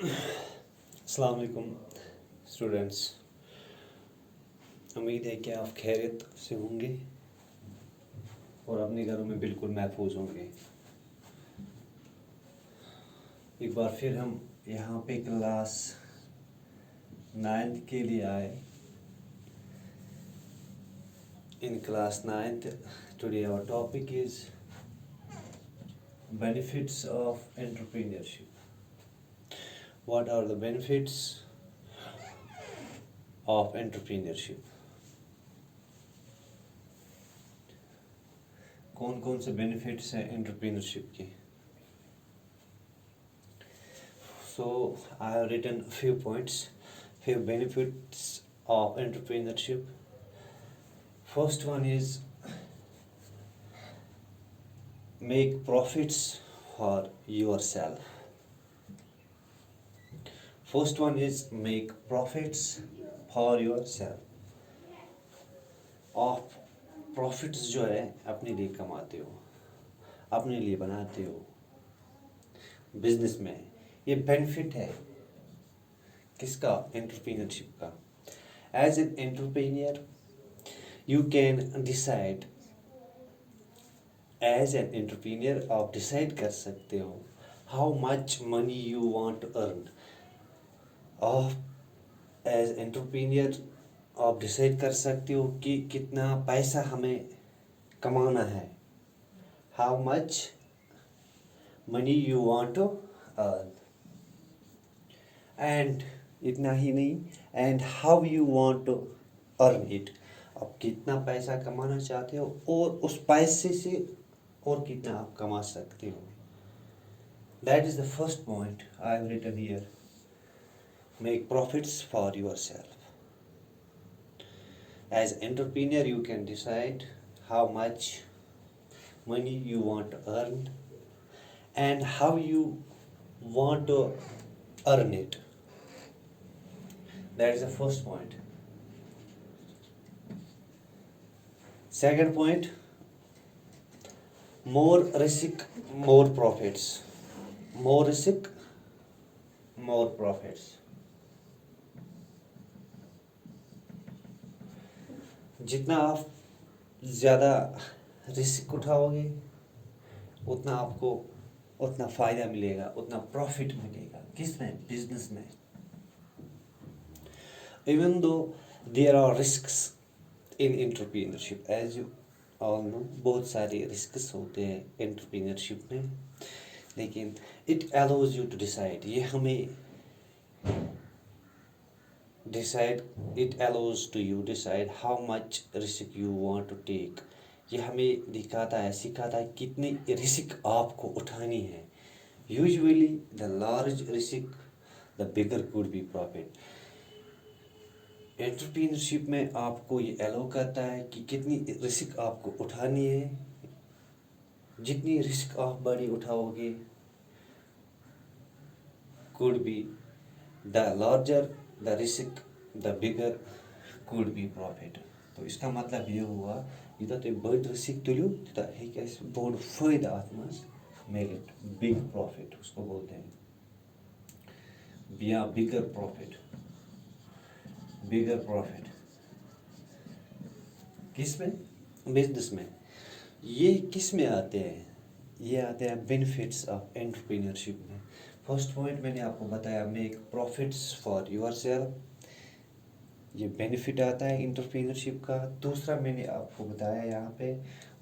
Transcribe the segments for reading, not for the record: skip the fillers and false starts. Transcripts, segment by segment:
अस्सलाम वालेकुम स्टूडेंट्स। उम्मीद है कि आप खैरियत से होंगे और अपने घरों में बिल्कुल महफूज होंगे। एक बार फिर हम यहाँ पे क्लास 9th के लिए आए। In class 9th today our topic is benefits of entrepreneurship. What are the benefits of entrepreneurship? कौन कौन से बेनिफिट्स हैं एंटरप्रेन्योरशिप के? So I have written few points, few benefits of entrepreneurship. First one is make profits for yourself. First one is make profits for yourself. आप profits जो है अपने लिए कमाते हो, अपने लिए बनाते हो बिजनेस में। ये बेनिफिट है किसका? एंटरप्रेन्योरशिप का। As an entrepreneur you can decide, as an entrepreneur आप डिसाइड कर सकते हो how much money you want to earn. आप एज एंटरप्रेन्योर आप डिसाइड कर सकते हो कि कितना पैसा हमें कमाना है, how much money you want to earn. And इतना ही नहीं, and how you want to earn it. आप कितना पैसा कमाना चाहते हो और उस पैसे से और कितना आप कमा सकते हो। That is the first point I have written here. Make profits for yourself. As entrepreneur you can decide how much money you want to earn and how you want to earn it. That is the first point. Second point, more risk, more profits. More risk, more profits. जितना आप ज़्यादा risk उठाओगे उतना आपको उतना फ़ायदा मिलेगा, उतना profit मिलेगा। किसमें? बिजनेस में। Even though there are risks in entrepreneurship, as you all know, बहुत सारे रिस्क्स होते हैं एंटरप्रेन्योरशिप में, लेकिन it allows you to decide. ये हमें decide, it allows to you decide how much risk you want to take. ये हमें दिखाता है, सिखाता है कितनी रिस्क आपको उठानी है। Usually the large risk the bigger could be profit. Entrepreneurship में आपको ये अलाउ करता है कि कितनी रिस्क आपको उठानी है। जितनी रिस्क आप बड़ी उठाओगे, could be the larger the risk the bigger could be profit. तो इसका मतलब ये हुआ, यूँ तुम बड़ रिस्क तुलियो तूत हेके बोड़ फायदा अत मज मिलित, बिग प्रॉफिट उसको बोलते हैं, या बिगर प्रॉफिट। बिगर प्रॉफिट किस में? बिजनेस में। ये किस में आते हैं? ये आते हैं बेनिफिट्स ऑफ एंटरप्रेन्योरशिप में। फर्स्ट पॉइंट मैंने आपको बताया, मेक प्रॉफिट्स फॉर योरसेल्फ। ये बेनिफिट आता है एंटरप्रेन्योरशिप का। दूसरा मैंने आपको बताया यहाँ पे,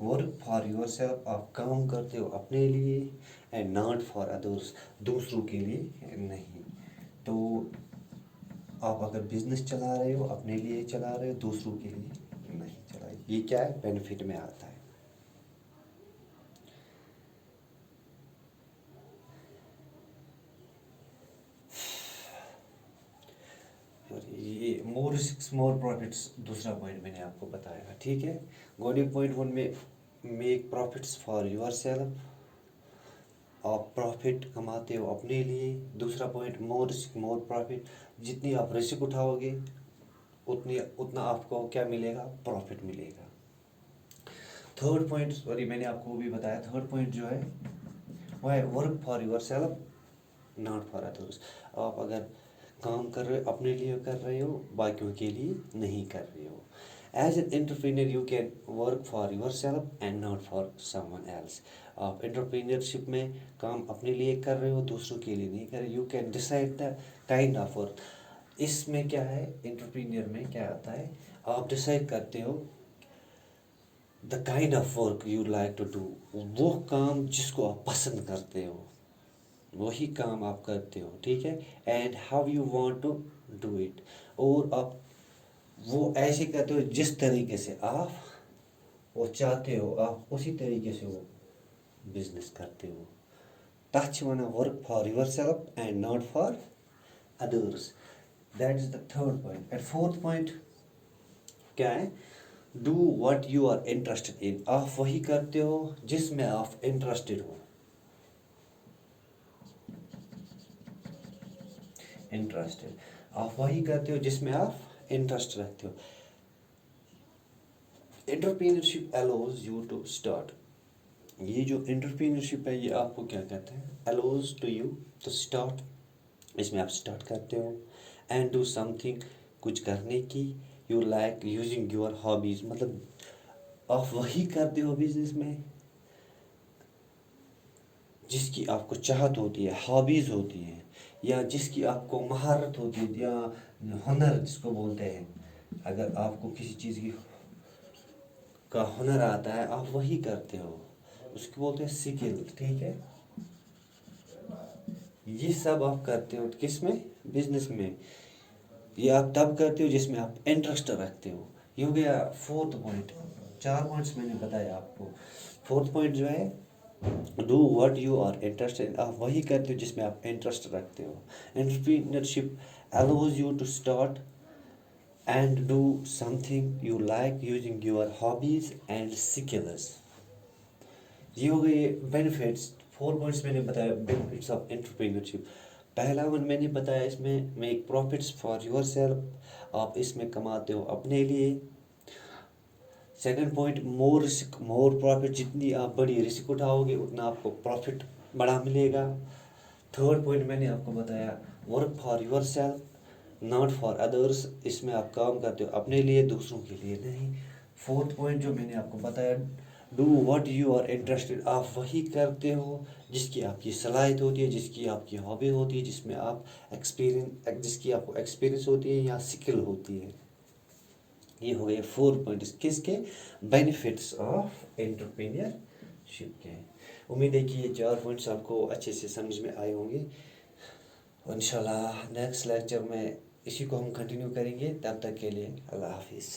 वर्क फॉर योरसेल्फ, आप काम करते हो अपने लिए, एंड नॉट फॉर अदर्स, दूसरों के लिए नहीं। तो आप अगर बिजनेस चला रहे हो, अपने लिए चला रहे हो, दूसरों के लिए नहीं चला। ये क्या है? बेनिफिट में आता है। ये मोर रिस्क मोर प्रॉफिट्स दूसरा पॉइंट मैंने आपको बताया, ठीक है। गोल्डन पॉइंट 1 में मेक प्रॉफिट्स फॉर योरसेल्फ, आप प्रॉफिट कमाते हो अपने लिए। दूसरा point more risk more profit, जितनी आप रिस्क उठाओगे उतना आपको क्या मिलेगा? प्रॉफिट मिलेगा। थर्ड पॉइंट, सॉरी मैंने आपको भी बताया, थर्ड पॉइंट जो है वो है work for yourself, not for others. आप अगर काम कर रहे हो अपने लिए कर रहे हो, बाकियों के लिए नहीं कर रहे हो। As an entrepreneur you can work for yourself and not for someone else. आप एंटरप्रेन्योरशिप में काम अपने लिए कर रहे हो, दूसरों के लिए नहीं कर रहे। You can decide the kind of work. इसमें क्या है, एंटरप्रेन्योर में क्या आता है, आप डिसाइड करते हो the kind of work you like to do. वो काम जिसको आप पसंद करते हो वही काम आप करते हो, ठीक है। And how you want to do it, और आप वो ऐसे करते हो जिस तरीके से आप वो चाहते हो, आप उसी तरीके से वो बिजनेस करते हो। तथ वना work for yourself and not for others. That is the third point. And fourth point क्या है, do what you are interested in. आप वही करते हो जिसमें आप इंटरेस्टेड हो। इंटरेस्टेड, आप वही करते हो जिसमें आप इंटरेस्ट रखते हो। Entrepreneurship allows you to start. ये जो एंटरप्रेन्योरशिप है ये आपको क्या कहते हैं, allows to you to start. इसमें आप स्टार्ट करते हो एंड डू समथिंग, कुछ करने की, you like using your hobbies. मतलब आप वही करते हो बिजनेस में जिसकी आपको चाहत होती है, हॉबीज होती हैं, या जिसकी आपको महारत होती है, या हुनर जिसको बोलते हैं। अगर आपको किसी चीज़ की का हुनर आता है आप वही करते हो, उसको बोलते हैं स्किल, ठीक है। ये सब आप करते हो किस में, बिजनेस में। ये आप तब करते हो जिसमें आप इंटरेस्ट रखते हो। ये हो गया फोर्थ पॉइंट। चार पॉइंट्स मैंने बताया आपको। फोर्थ पॉइंट जो है, do what you are interested. आप वही करते हो जिसमें आप इंटरेस्ट रखते हो। Entrepreneurship allows you to start and do something you like using your hobbies and skills। ये हो गए बेनिफिट्स। फोर पॉइंट्स मैंने बताया बेनिफिट्स ऑफ एंटरप्रेन्योरशिप। पहला वन मैंने बताया, इसमें make profits for your self. आप इसमें कमाते हो अपने लिए। Second point, more risk more profit. जितनी आप बड़ी रिस्क उठाओगे उतना आपको प्रॉफिट बड़ा मिलेगा। थर्ड पॉइंट मैंने आपको बताया, work for your self not for others. इसमें आप काम करते हो अपने लिए, दूसरों के लिए नहीं। फोर्थ पॉइंट जो मैंने आपको बताया, do what you are interested. आप वही करते हो जिसकी आपकी सलाहियत होती है, जिसकी आपकी हॉबी होती है, जिसमें आप एक्सपीरियंस, जिसकी आपको एक्सपीरियंस होती है या स्किल होती है। ये हो गए फोर पॉइंट्स किसके, बेनिफिट्स ऑफ एंटरप्रेन्योरशिप के। उम्मीद है कि ये चार पॉइंट्स आपको अच्छे से समझ में आए होंगे। और इंशाल्लाह नेक्स्ट लेक्चर में इसी को हम कंटिन्यू करेंगे। तब तक के लिए अल्लाह हाफिज़।